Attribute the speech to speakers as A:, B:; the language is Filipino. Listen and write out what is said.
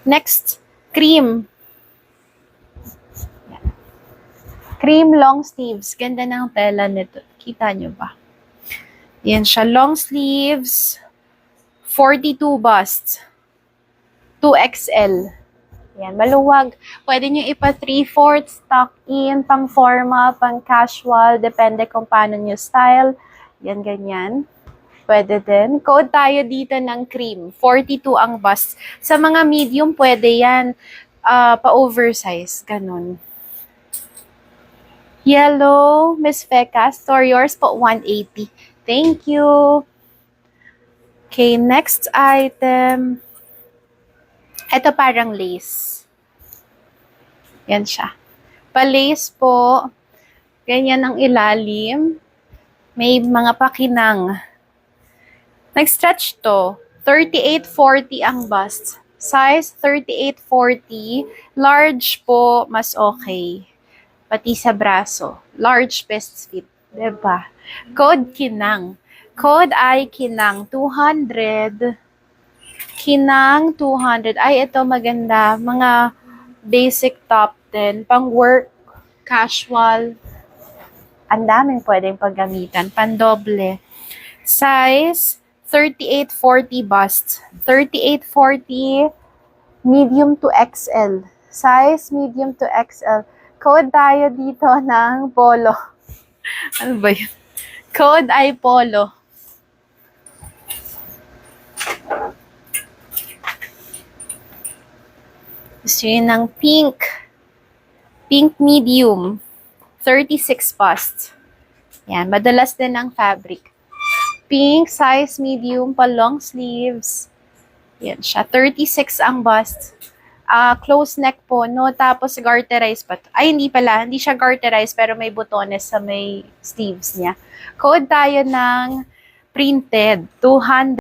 A: Next, cream. Cream long sleeves. Ganda ng tela nito. Kita nyo ba? Yan siya. Long sleeves. 42 bust. 2XL. Yan. Maluwag. Pwede nyo ipa 3/4 tuck in, pang formal, pang casual. Depende kung paano nyo style. Yan, ganyan. Pwede din. Code tayo dito ng cream. 42 ang bust. Sa mga medium, pwede yan. Pa-oversize. Ganun. Yellow, Miss Fecas. For yours po, 180. Thank you. Okay, next item. Ito parang lace. Yan siya. Pa-lace po. Ganyan ang ilalim. May mga pakinang. Nag-stretch to. 38-40 ang bust. Size 38-40. Large po, mas okay. Pati sa braso. Large best fit. Diba? Code Kinang. Code ay Kinang 200. Kinang 200. Ay, ito maganda. Mga basic top din. Pang work, casual. Ang daming pwedeng paggamitan. Pandoble. Size 38-40 bust. 38-40 medium to XL. Size medium to XL. Code tayo dito ng polo. Ano ba yun? Code ay polo. Gusto yun ng pink. Pink medium. 36 bust. Yan. Madalas din ang fabric. Pink, size medium, pa long sleeves. Yan siya. 36 ang bust. Close neck po, no? Tapos garterized pa. Ay, hindi pala. Hindi siya garterized, pero may butones sa may sleeves niya. Code tayo ng printed. 200.